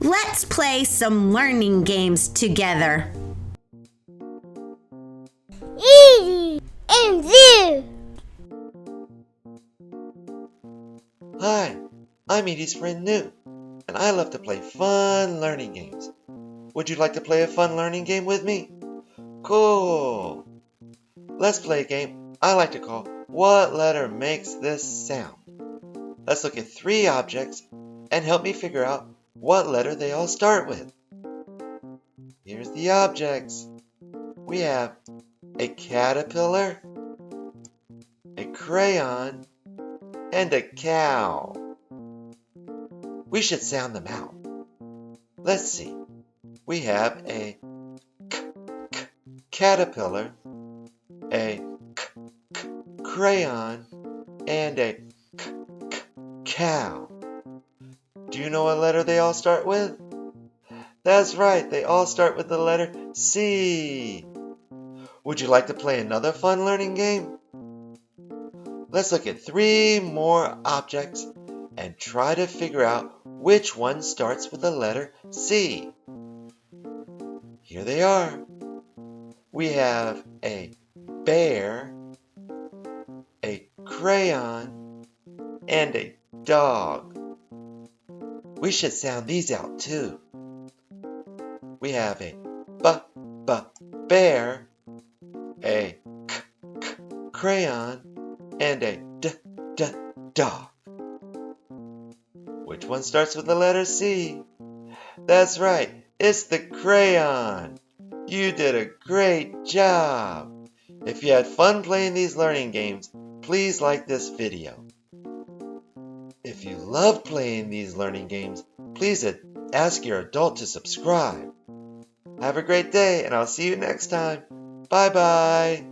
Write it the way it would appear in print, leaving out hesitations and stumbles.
Let's play some learning games together. Edie and Newt. Hi, I'm Edie's friend Newt, and I love to play fun learning games. Would you like to play a fun learning game with me? Cool! Let's play a game I like to call What Letter Makes This Sound? Let's look at 3 objects and help me figure out what letter they all start with. Here's the objects. We have a caterpillar, a crayon, and a cow. We should sound them out. Let's see. We have a caterpillar, a crayon, and a cow. Do you know what letter they all start with? That's right, they all start with the letter C. Would you like to play another fun learning game? Let's look at 3 more objects and try to figure out which one starts with the letter C. Here they are. We have a bear, a crayon, and a dog. We should sound these out too. We have a bear, a crayon, and a dog. Which one starts with the letter C? That's right, it's the crayon. You did a great job. If you had fun playing these learning games, please like this video. If you love playing these learning games, please ask your adult to subscribe. Have a great day, and I'll see you next time. Bye-bye.